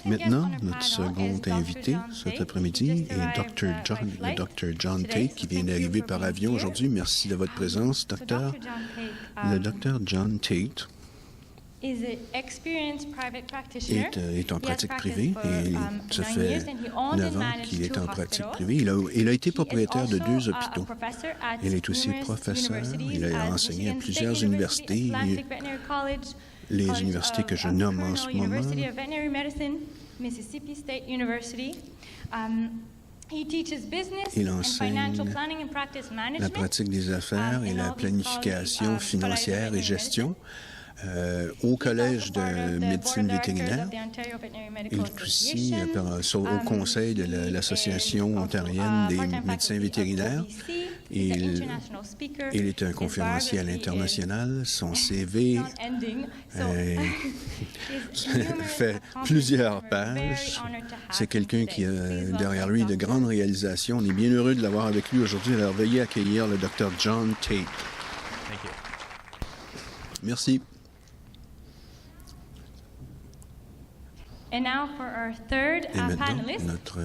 Maintenant, notre second invité cet après-midi est le Dr. John Tate, qui vient d'arriver par avion aujourd'hui. Merci de votre présence, docteur. Le Dr. John Tate est en pratique privée et ça fait 9 ans qu'il est en pratique privée. Il a été propriétaire de 2 hôpitaux. Il est aussi professeur. Il a enseigné à plusieurs universités. Les universités que je nomme en ce moment. Il enseigne la pratique des affaires et la planification financière et gestion au Collège de médecine vétérinaire. Il est aussi au conseil de l'Association ontarienne des médecins vétérinaires. Il est un conférencier à l'international. Son CV fait plusieurs pages. C'est quelqu'un qui a derrière lui de grandes réalisations. On est bien heureux de l'avoir avec lui aujourd'hui. Alors, veuillez accueillir le Dr. John Tate. Merci. Et maintenant, notre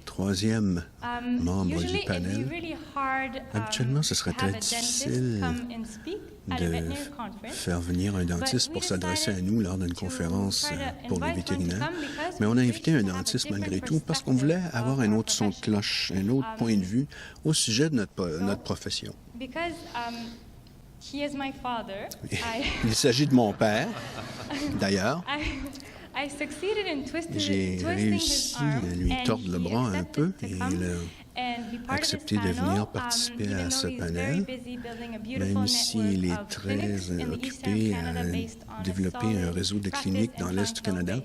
troisième membre du panel. Habituellement, ce serait très difficile de faire venir un dentiste pour s'adresser à nous lors d'une conférence pour les vétérinaires. Mais on a invité un dentiste malgré tout parce qu'on voulait avoir un autre son de cloche, un autre point de vue au sujet de notre profession. Il s'agit de mon père, d'ailleurs. J'ai réussi à lui tordre le bras un peu et il a accepté de venir participer à ce panel, même s'il est très occupé à développer un réseau de cliniques dans l'Est du Canada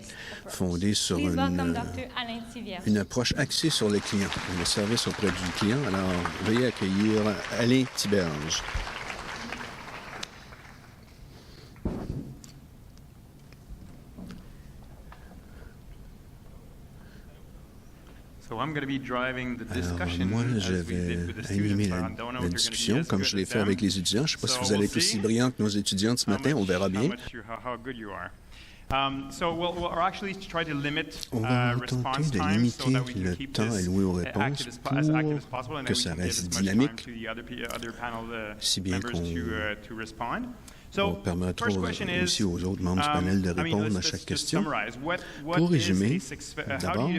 fondé sur une approche axée sur le client, le service auprès du client. Alors, veuillez accueillir Alain Thiberge. Alors, moi, je vais animer la discussion comme je l'ai fait avec les étudiants. Je ne sais pas si vous allez être aussi brillants que nos étudiants ce matin. On verra bien. On va tenter de limiter le temps alloué aux réponses pour que ça reste dynamique, si bien qu'on permettra aussi aux autres membres du panel de répondre à chaque question. Pour résumer, d'abord,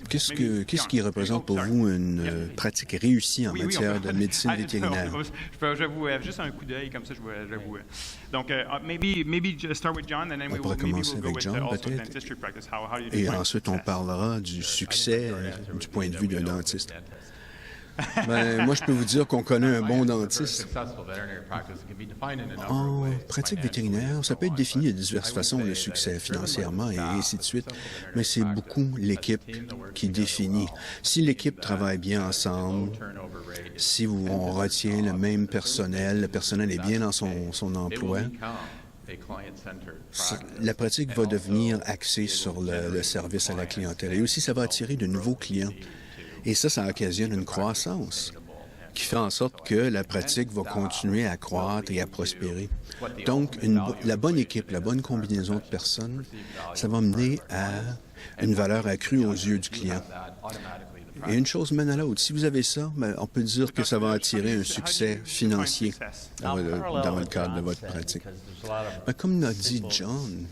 qu'est-ce qui représente pour vous une pratique réussie en matière de médecine vétérinaire? Je vous juste un coup d'œil, comme ça je vous... Donc, on pourrait commencer avec John, peut-être. Et ensuite, on parlera du succès du point de vue d'un dentiste. Ben, moi, je peux vous dire qu'on connaît un bon dentiste. En pratique vétérinaire, ça peut être défini de diverses façons, le succès financièrement et ainsi de suite, mais c'est beaucoup l'équipe qui définit. Si l'équipe travaille bien ensemble, si on retient le même personnel, le personnel est bien dans son emploi, la pratique va devenir axée sur le service à la clientèle. Et aussi, ça va attirer de nouveaux clients. Et ça occasionne une croissance qui fait en sorte que la pratique va continuer à croître et à prospérer. Donc, la bonne équipe, la bonne combinaison de personnes, ça va mener à une valeur accrue aux yeux du client. Et une chose mène à l'autre. Si vous avez ça, on peut dire que ça va attirer un succès financier dans le cadre de votre pratique. Comme l'a dit John,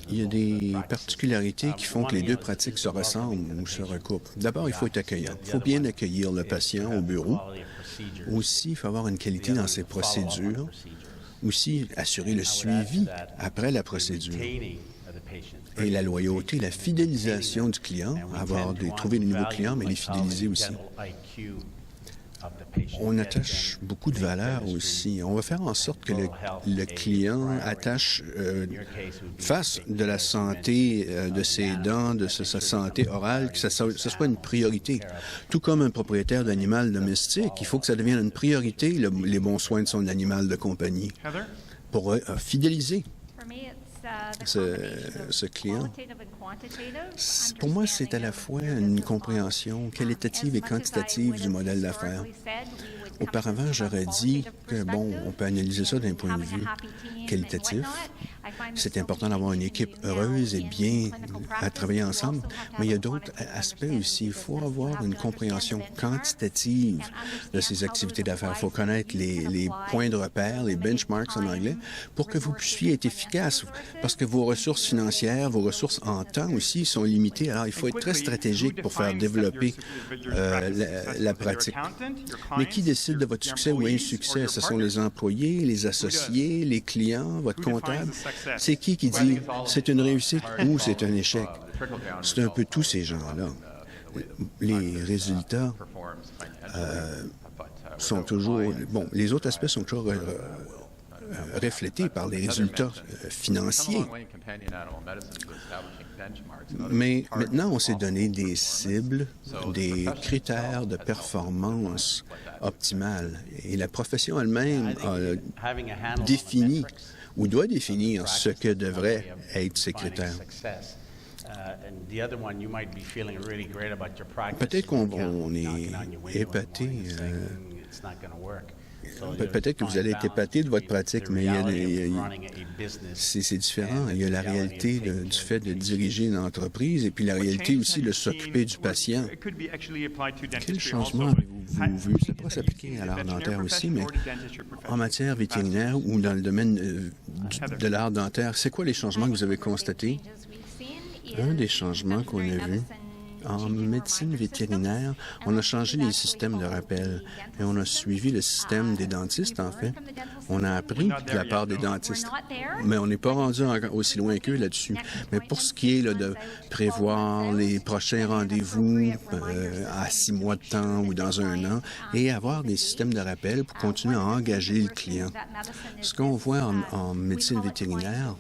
il y a des particularités qui font que les deux pratiques se ressemblent ou se recoupent. D'abord, il faut être accueillant. Il faut bien accueillir le patient au bureau. Aussi, il faut avoir une qualité dans ses procédures. Aussi, assurer le suivi après la procédure. Et la loyauté, la fidélisation du client, trouver de nouveaux clients, mais les fidéliser aussi. On attache beaucoup de valeur aussi. On va faire en sorte que le client fasse de la santé de ses dents, de sa santé orale, que ce soit une priorité. Tout comme un propriétaire d'animal domestique, il faut que ça devienne une priorité, les bons soins de son animal de compagnie, pour fidéliser ce client. Pour moi, c'est à la fois une compréhension qualitative et quantitative du modèle d'affaires. Auparavant, j'aurais dit que, bon, on peut analyser ça d'un point de vue qualitatif. C'est important d'avoir une équipe heureuse et bien à travailler ensemble, mais il y a d'autres aspects aussi. Il faut avoir une compréhension quantitative de ces activités d'affaires. Il faut connaître les points de repère, les benchmarks en anglais, pour que vous puissiez être efficace, parce que vos ressources financières, vos ressources en temps aussi sont limitées. Alors, il faut être très stratégique pour faire développer la pratique. Mais qui décide de votre succès ou insuccès? Ce sont les employés, les associés, les clients, votre comptable. C'est qui dit c'est une réussite ou c'est un échec? C'est un peu tous ces gens-là. Les résultats sont toujours... Bon, les autres aspects sont toujours reflétés par les résultats financiers. Mais maintenant, on s'est donné des cibles, des critères de performance optimale. Et la profession elle-même a défini ou doit définir ce que devraient être ces critères. Peut-être qu'on est épaté. Peut-être que vous allez être épaté de votre pratique, mais c'est différent. Il y a la réalité du fait de diriger une entreprise et puis la réalité aussi de s'occuper du patient. Quel changement avez-vous vu? Ça pourrait s'appliquer à l'art dentaire aussi, mais en matière vétérinaire ou dans le domaine de l'art dentaire, c'est quoi les changements que vous avez constatés? Un des changements qu'on a vus, en médecine vétérinaire, on a changé les systèmes de rappel et on a suivi le système des dentistes, en fait. On a appris de la part des dentistes, mais on n'est pas rendu aussi loin qu'eux là-dessus. Mais pour ce qui est là, de prévoir les prochains rendez-vous à 6 mois de temps ou dans un an et avoir des systèmes de rappel pour continuer à engager le client. Ce qu'on voit en médecine vétérinaire,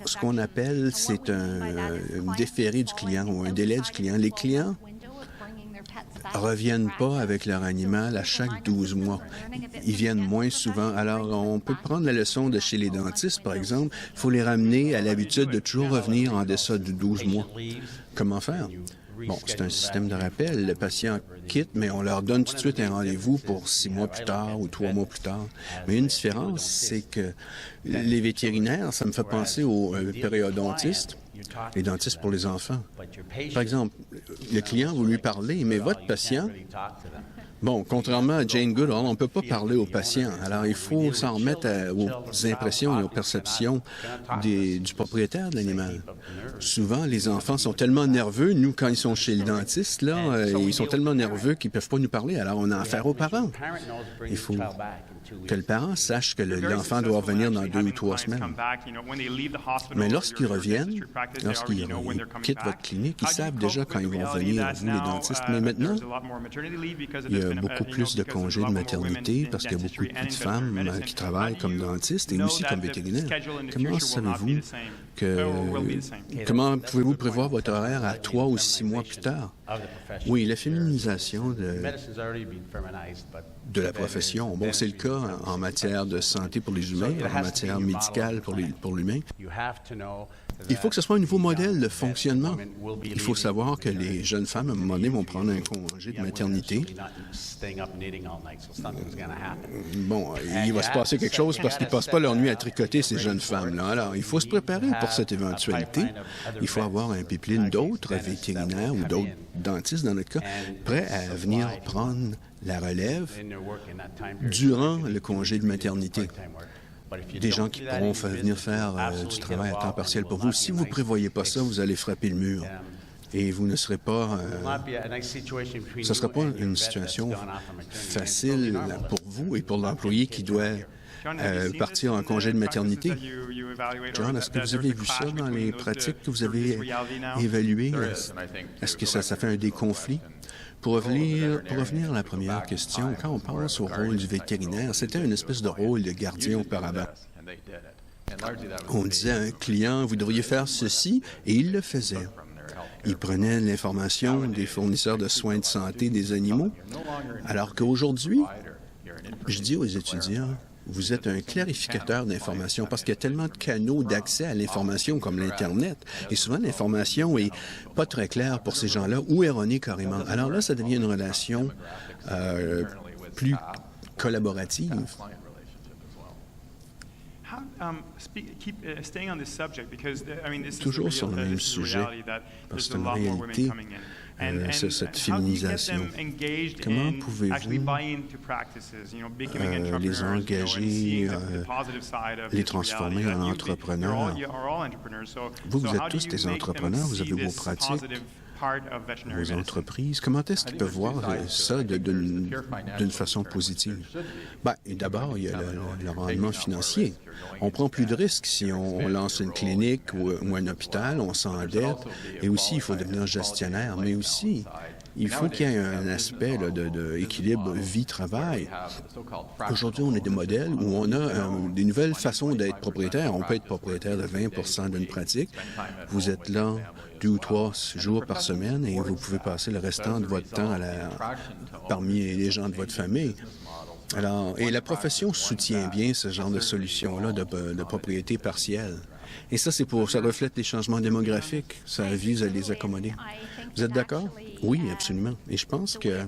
ce qu'on appelle, c'est un déféré du client ou un délai du client. Les clients ne reviennent pas avec leur animal à chaque 12 mois. Ils viennent moins souvent. Alors, on peut prendre la leçon de chez les dentistes, par exemple. Il faut les ramener à l'habitude de toujours revenir en deçà de 12 mois. Comment faire? Bon, c'est un système de rappel. Le patient quitte, mais on leur donne tout de suite un rendez-vous pour 6 mois plus tard ou 3 mois plus tard. Mais une différence, c'est que les vétérinaires, ça me fait penser aux périodontistes, les dentistes pour les enfants. Par exemple, le client, vous lui parlez, mais votre patient... Bon, contrairement à Jane Goodall, on ne peut pas parler aux patients. Alors, il faut s'en remettre aux impressions et aux perceptions du propriétaire de l'animal. Souvent, les enfants sont tellement nerveux. Nous, quand ils sont chez le dentiste, là, ils sont tellement nerveux qu'ils ne peuvent pas nous parler. Alors, on a affaire aux parents. Il faut que le parent sache que l'enfant doit revenir dans 2 ou 3 semaines. Mais lorsqu'ils reviennent, lorsqu'ils quittent votre clinique, ils savent déjà quand ils vont revenir, vous, les dentistes. Mais maintenant, il y a beaucoup plus de congés de maternité parce qu'il y a beaucoup de femmes qui travaillent comme dentistes et aussi comme vétérinaires. Comment savez-vous comment pouvez-vous prévoir votre horaire à 3 ou 6 mois plus tard? Oui, la féminisation de la profession. Bon, c'est le cas en matière de santé pour les humains, en matière médicale pour l'humain. Il faut que ce soit un nouveau modèle de fonctionnement. Il faut savoir que les jeunes femmes, à un moment donné, vont prendre un congé de maternité. Bon, il va se passer quelque chose parce qu'ils ne passent pas leur nuit à tricoter, ces jeunes femmes-là. Alors, il faut se préparer pour cette éventualité. Il faut avoir un pipeline d'autres vétérinaires ou d'autres dentistes, dans notre cas, prêts à venir prendre la relève durant le congé de maternité. Des gens qui pourront venir faire du travail à temps partiel pour vous. Si vous ne prévoyez pas ça, vous allez frapper le mur. Et vous ne serez pas... ce ne sera pas une situation facile pour vous et pour l'employé qui doit partir en congé de maternité. John, est-ce que vous avez vu ça dans les pratiques que vous avez évaluées? Est-ce que ça fait un déconflit? Pour revenir à la première question, quand on pense au rôle du vétérinaire, c'était une espèce de rôle de gardien auparavant. On disait à un client, vous devriez faire ceci, et il le faisait. Il prenait l'information des fournisseurs de soins de santé des animaux, alors qu'aujourd'hui, je dis aux étudiants, vous êtes un clarificateur d'informations parce qu'il y a tellement de canaux d'accès à l'information comme l'Internet. Et souvent, l'information est pas très claire pour ces gens-là ou erronée carrément. Alors là, ça devient une relation plus collaborative. Toujours sur le même sujet, parce que c'est une réalité, cette féminisation. Comment pouvez-vous les engager, les transformer en entrepreneurs? Vous êtes tous des entrepreneurs, vous avez vos pratiques, vos entreprises. Comment est-ce qu'ils peuvent voir ça d'une façon positive? D'abord, il y a le rendement financier. On prend plus de risques si on lance une clinique ou un hôpital, on s'endette. Et aussi, il faut devenir gestionnaire. Mais aussi, il faut qu'il y ait un aspect d'équilibre vie-travail. Aujourd'hui, on a des modèles où on a des nouvelles façons d'être propriétaire. On peut être propriétaire de 20 d'une pratique. Vous êtes là 2 ou 3 jours par semaine et vous pouvez passer le restant de votre temps parmi les gens de votre famille. Alors, et la profession soutient bien ce genre de solution-là de propriété partielle. Et ça, ça reflète les changements démographiques. Ça vise à les accommoder. Vous êtes d'accord? Oui, absolument. Et je pense que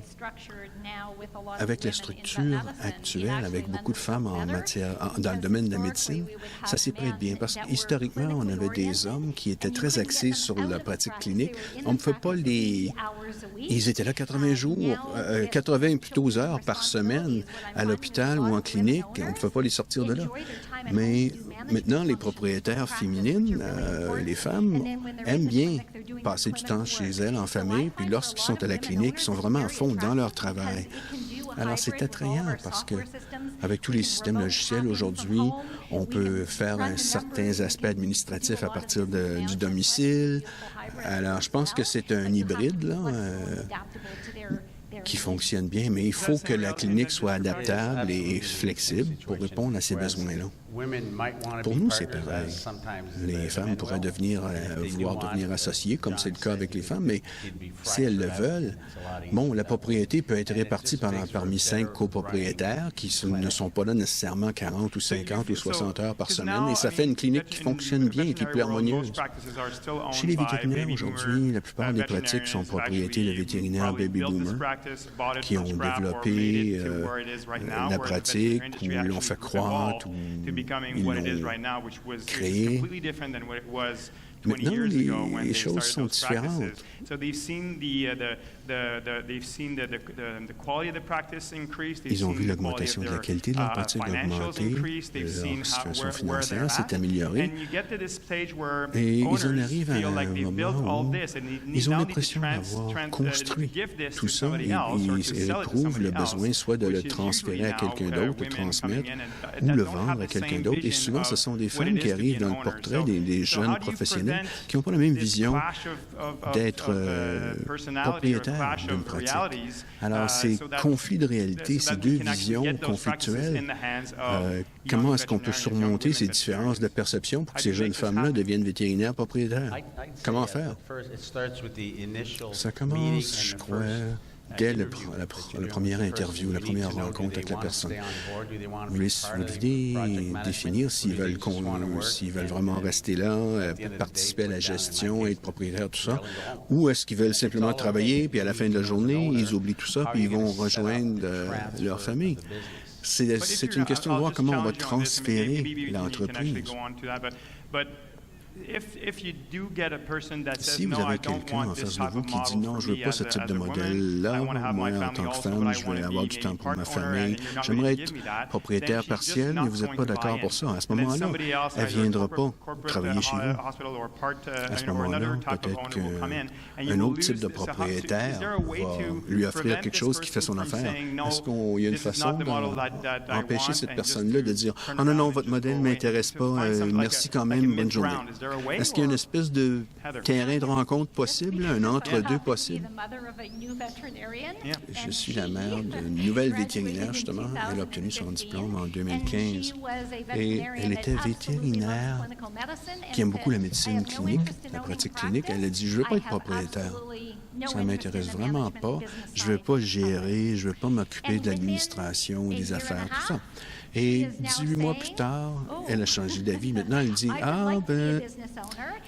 avec la structure actuelle, avec beaucoup de femmes dans le domaine de la médecine, ça s'y prête bien. Parce qu'historiquement, on avait des hommes qui étaient très axés sur la pratique clinique. On ne fait pas Ils étaient là 80 plutôt heures par semaine à l'hôpital ou en clinique. On ne peut pas les sortir de là. Mais maintenant, les propriétaires féminines, les femmes, aiment bien passer du temps chez elles, en famille, puis lorsqu'ils sont à la clinique, ils sont vraiment à fond dans leur travail. Alors, c'est attrayant parce que avec tous les systèmes logiciels aujourd'hui, on peut faire certains aspects administratifs à partir du domicile. Alors, je pense que c'est un hybride, là, qui fonctionne bien, mais il faut que la clinique soit adaptable et flexible pour répondre à ces besoins-là. Pour nous, c'est pareil. Les femmes pourraient vouloir devenir associées, comme c'est le cas avec les femmes, mais si elles le veulent, la propriété peut être répartie parmi 5 copropriétaires qui ne sont pas là nécessairement 40 ou 50 ou 60 heures par semaine, et ça fait une clinique qui fonctionne bien et qui est plus harmonieuse. Chez les vétérinaires, aujourd'hui, la plupart des pratiques sont propriétés de vétérinaires baby-boomers qui ont développé la pratique ou l'ont fait croître ou ils l'ont créé. Maintenant, les choses sont différentes. Ils ont vu l'augmentation de la qualité de leur pratique augmenter, leur situation financière s'est améliorée, et ils en arrivent à un moment où ils ont l'impression d'avoir construit tout ça et ils éprouvent le besoin soit de le transférer à quelqu'un d'autre, le transmettre, ou le vendre à quelqu'un d'autre. Et souvent, ce sont des femmes qui arrivent dans le portrait des jeunes professionnels qui n'ont pas la même vision d'être propriétaires d'une pratique. Alors, ces conflits de réalité, ces deux visions conflictuelles, comment est-ce qu'on peut surmonter ces différences de perception pour que ces jeunes femmes-là deviennent vétérinaires propriétaires? Comment faire? Ça commence, je crois, dès la première interview, la première rencontre avec la personne. Vous devez définir s'ils veulent vraiment rester là, participer à la gestion, être propriétaire, tout ça, ou est-ce qu'ils veulent simplement travailler, puis à la fin de la journée, ils oublient tout ça, puis ils vont rejoindre leur famille. C'est une question de voir comment on va transférer l'entreprise. Si vous avez quelqu'un en face de vous qui dit « Non, je ne veux pas ce type de modèle-là, moi, en tant que femme, je veux avoir du temps pour ma famille, j'aimerais être propriétaire partiel, mais vous n'êtes pas d'accord pour ça. » À ce moment-là, elle ne viendra pas travailler chez vous. À ce moment-là, peut-être qu'un autre type de propriétaire va lui offrir quelque chose qui fait son affaire. Est-ce qu'il y a une façon d'empêcher cette personne-là de dire « Ah non, non, votre modèle ne m'intéresse pas, merci quand même, bonne journée. » Est-ce qu'il y a une espèce de terrain de rencontre possible, un entre-deux possible? Je suis la mère d'une nouvelle vétérinaire, justement. Elle a obtenu son diplôme en 2015. Et elle était vétérinaire qui aime beaucoup la médecine clinique, la pratique clinique. Elle a dit, je ne veux pas être propriétaire. Ça ne m'intéresse vraiment pas. Je ne veux pas gérer, je ne veux pas m'occuper de l'administration, des affaires, tout ça. Et 18 mois plus tard, elle a changé d'avis. Maintenant, elle dit, « Ah, ben,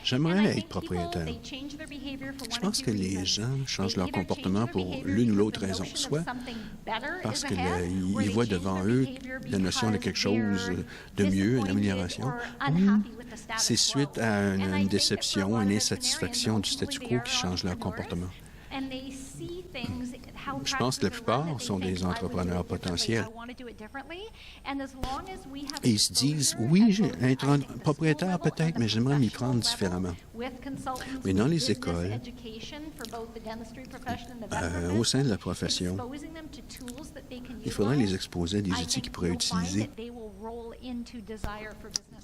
j'aimerais être propriétaire. » Je pense que les gens changent leur comportement pour l'une ou l'autre raison. Soit parce qu'ils voient devant eux la notion de quelque chose de mieux, une amélioration, ou c'est suite à une déception, une insatisfaction du statu quo qui change leur comportement. Je pense que la plupart sont des entrepreneurs potentiels. Et ils se disent, oui, être un propriétaire peut-être, mais j'aimerais m'y prendre différemment. Mais dans les écoles, au sein de la profession, il faudrait les exposer à des outils qu'ils pourraient utiliser.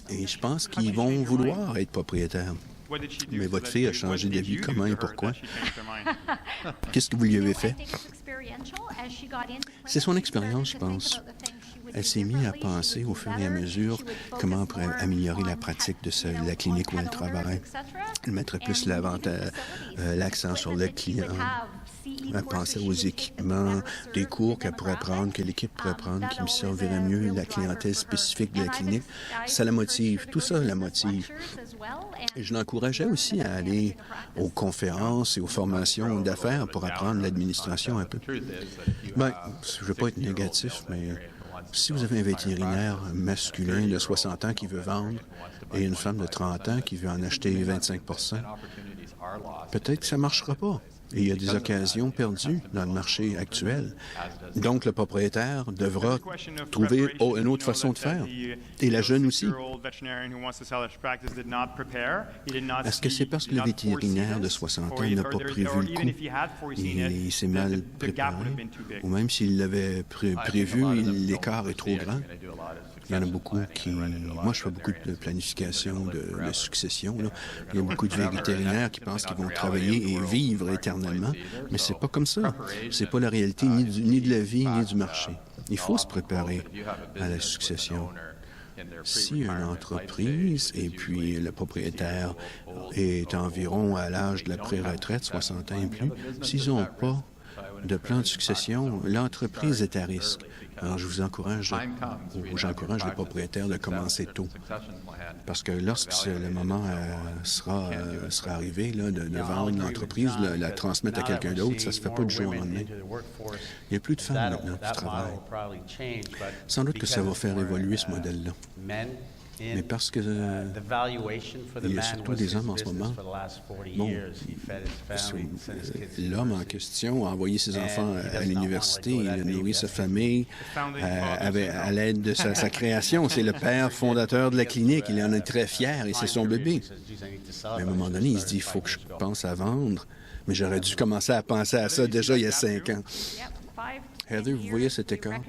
Et je pense qu'ils vont vouloir être propriétaires. Mais votre fille a changé d'avis. Comment et pourquoi? Qu'est-ce que vous lui avez fait? C'est son expérience, je pense. Elle s'est mise à penser au fur et à mesure comment on pourrait améliorer la pratique de la clinique où elle travaille. Elle mettrait plus l'accent sur le client. Elle pensait aux équipements, des cours qu'elle pourrait prendre, que l'équipe pourrait prendre, qui me servirait mieux la clientèle spécifique de la clinique. Ça la motive. Tout ça la motive. Et je l'encourageais aussi à aller aux conférences et aux formations d'affaires pour apprendre l'administration un peu. Bien, je ne veux pas être négatif, mais si vous avez un vétérinaire masculin de 60 ans qui veut vendre et une femme de 30 ans qui veut en acheter 25 peut-être que ça ne marchera pas. Et il y a des occasions perdues dans le marché actuel. Donc, le propriétaire devra trouver une autre façon de faire. Et la jeune aussi. Est-ce que c'est parce que le vétérinaire de 60 ans n'a pas prévu le coup et il s'est mal préparé? Ou même s'il l'avait prévu, l'écart est trop grand? Il y en a beaucoup qui... Moi, je fais beaucoup de planification de succession. Là. Il y a beaucoup de vétérinaires qui pensent qu'ils vont travailler et vivre éternellement, mais c'est pas comme ça. C'est pas la réalité ni de la vie, ni du marché. Il faut se préparer à la succession. Si une entreprise, et puis le propriétaire est environ à l'âge de la pré-retraite, 60 ans et plus, s'ils n'ont pas de plan de succession, l'entreprise est à risque. Alors, j'encourage les propriétaires de commencer tôt. Parce que lorsque le moment sera arrivé là, de vendre l'entreprise, la transmettre à quelqu'un d'autre, ça ne se fait pas du jour au lendemain. Il n'y a plus de femmes maintenant qui travaillent. Sans doute que ça va faire évoluer ce modèle-là. Mais parce que il y a surtout des hommes en ce moment. Bon, l'homme en question a envoyé ses enfants à l'université, il a nourri sa famille à l'aide de sa création. C'est le père fondateur de la clinique. Il en est très fier et c'est son bébé. Mais à un moment donné, il se dit, il faut que je pense à vendre. Mais j'aurais dû commencer à penser à ça déjà il y a 5 ans. Heather, vous voyez cet écart?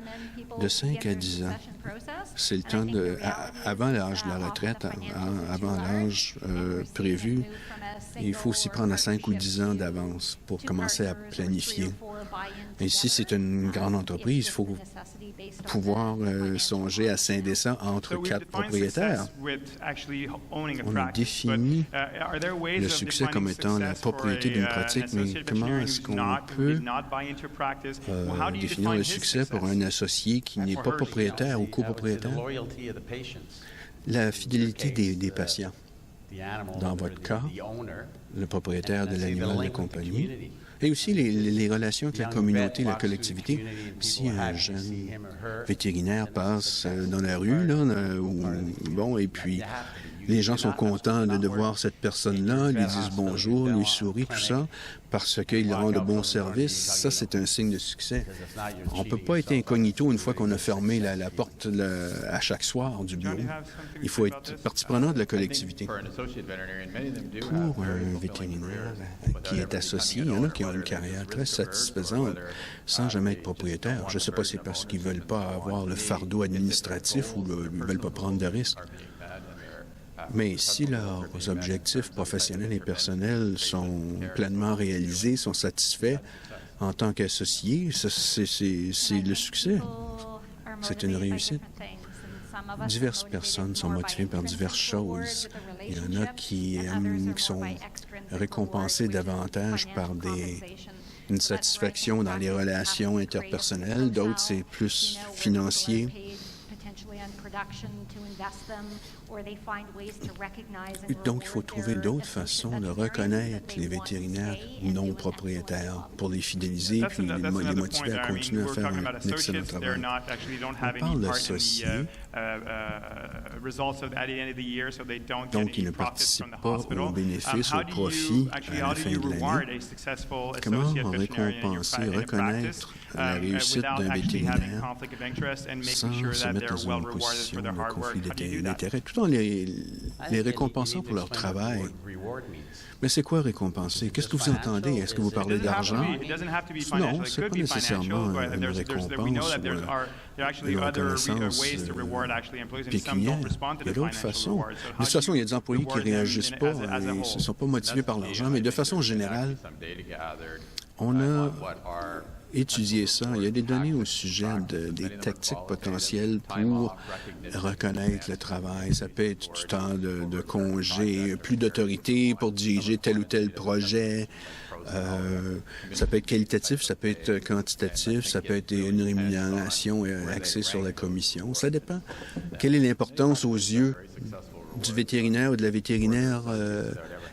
De 5 à 10 ans. C'est le temps avant l'âge de la retraite, avant l'âge prévu. Il faut s'y prendre à 5 ou 10 ans d'avance pour commencer à planifier. Et si c'est une grande entreprise, il faut pouvoir songer à scinder ça entre 4 propriétaires. On a défini le succès comme étant la propriété d'une pratique, mais comment est-ce qu'on peut définir le succès pour un associé qui n'est pas propriétaire ou copropriétaire? La fidélité des patients. Dans votre cas, le propriétaire de l'animal de compagnie. Et aussi les relations avec la communauté, la collectivité. Si un jeune vétérinaire passe dans la rue, là, et puis les gens sont contents de voir cette personne-là, lui disent bonjour, lui sourient, tout ça, parce qu'il rend de bons services, ça, c'est un signe de succès. On ne peut pas être incognito une fois qu'on a fermé la porte à chaque soir du bureau. Il faut être partie prenante de la collectivité. Pour un vétérinaire qui est associé, il y en a qui ont une carrière très satisfaisante sans jamais être propriétaire. Je ne sais pas si c'est parce qu'ils ne veulent pas avoir le fardeau administratif ou ils ne veulent pas prendre de risques. Mais si leurs objectifs professionnels et personnels sont pleinement réalisés, sont satisfaits en tant qu'associés, c'est le succès. C'est une réussite. Diverses personnes sont motivées par diverses choses. Il y en a qui sont récompensées davantage par une satisfaction dans les relations interpersonnelles. D'autres, c'est plus financier. Donc, il faut trouver d'autres façons de reconnaître les vétérinaires non propriétaires pour les fidéliser puis les motiver à continuer à faire un excellent travail. On parle d'associés. Donc, ils ne participent pas aux bénéfices, aux profits à la fin de l'année. Comment récompenser, reconnaître la réussite d'un vétérinaire sans se mettre dans une position de conflit d'intérêt, tout en les récompensant pour leur travail? Mais c'est quoi récompenser? Qu'est-ce que vous entendez? Est-ce que vous parlez d'argent? Non, ce n'est pas nécessairement une récompense ou une reconnaissance pécuniaire. Il y a d'autres façons. De toute façon, il y a des employés qui ne réagissent pas et ne sont pas motivés par l'argent, mais de façon générale, on a étudier ça. Il y a des données au sujet des tactiques potentielles pour reconnaître le travail. Ça peut être du temps de congé, plus d'autorité pour diriger tel ou tel projet. Ça peut être qualitatif, ça peut être quantitatif, ça peut être une rémunération axée sur la commission. Ça dépend. Quelle est l'importance aux yeux du vétérinaire ou de la vétérinaire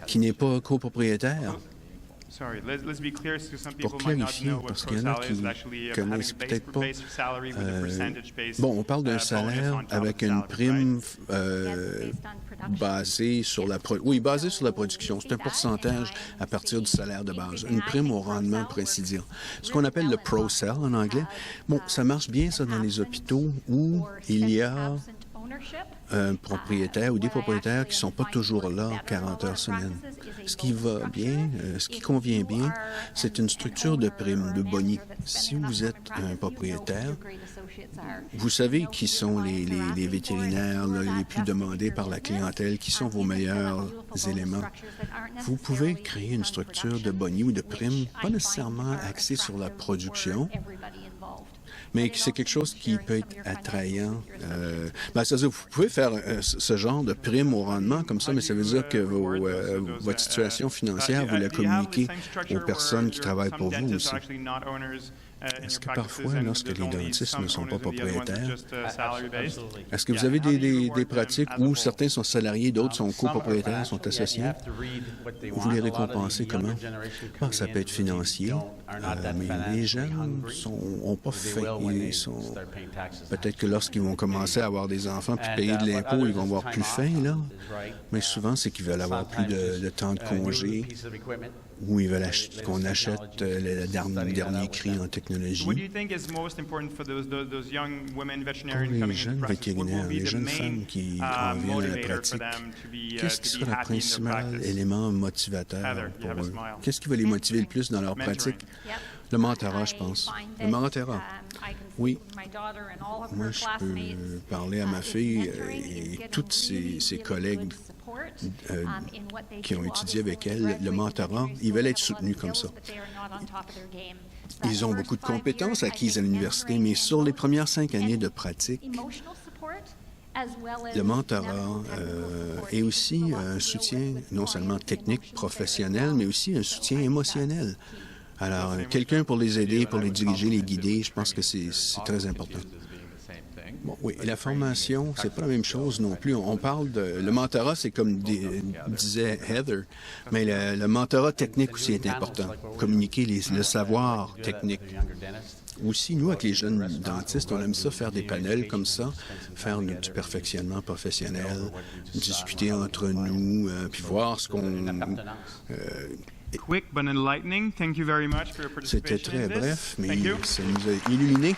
qui n'est pas copropriétaire? Pour clarifier, parce qu'il y en a qui ne connaissent peut-être pas. Bon, on parle d'un salaire avec une prime basée sur la production. C'est un pourcentage à partir du salaire de base. Une prime au rendement précis. Ce qu'on appelle le pro-sell en anglais. Bon, ça marche bien, ça, dans les hôpitaux où il y a un propriétaire ou des propriétaires qui ne sont pas toujours là 40 heures semaine. Ce qui va bien, ce qui convient bien, c'est une structure de prime, de boni. Si vous êtes un propriétaire, vous savez qui sont les vétérinaires les plus demandés par la clientèle, qui sont vos meilleurs éléments. Vous pouvez créer une structure de boni ou de prime, pas nécessairement axée sur la production, mais c'est quelque chose qui peut être attrayant. C'est-à-dire, vous pouvez faire ce genre de prime au rendement comme ça, mais ça veut dire que votre situation financière, vous la communiquez aux personnes qui travaillent pour vous aussi. Est-ce que parfois, lorsque les dentistes ne sont pas propriétaires, est-ce que vous avez des pratiques où certains sont salariés, d'autres sont copropriétaires, sont associés? Vous les récompensez comment? Ça peut être financier, mais les jeunes n'ont pas fait. Peut-être que lorsqu'ils vont commencer à avoir des enfants puis payer de l'impôt, ils vont avoir plus faim, là. Mais souvent, c'est qu'ils veulent avoir plus de temps de congé, ou ils veulent qu'on achète le dernier cri en technologie. Pour les jeunes vétérinaires, les jeunes femmes qui en viennent à la pratique, qu'est-ce qui sera le principal élément motivateur pour eux? Qu'est-ce qui va les motiver le plus dans leur pratique? Le mentorat, je pense. Le mentorat. Oui. Moi, je peux parler à ma fille et toutes ses collègues qui ont étudié avec elle, le mentorat, ils veulent être soutenus comme ça. Ils ont beaucoup de compétences acquises à l'université, mais sur les premières 5 années de pratique, le mentorat est aussi un soutien non seulement technique, professionnel, mais aussi un soutien émotionnel. Alors, quelqu'un pour les aider, pour les diriger, les guider, je pense que c'est très important. Bon, oui, et la formation, c'est pas la même chose non plus. On parle de... Le mentorat, c'est comme disait Heather, mais le mentorat technique aussi est important. Communiquer le savoir technique. Aussi, nous, avec les jeunes dentistes, on aime ça faire des panels comme ça, faire du perfectionnement professionnel, discuter entre nous, puis voir ce qu'on... C'était très bref, mais ça nous a illuminés.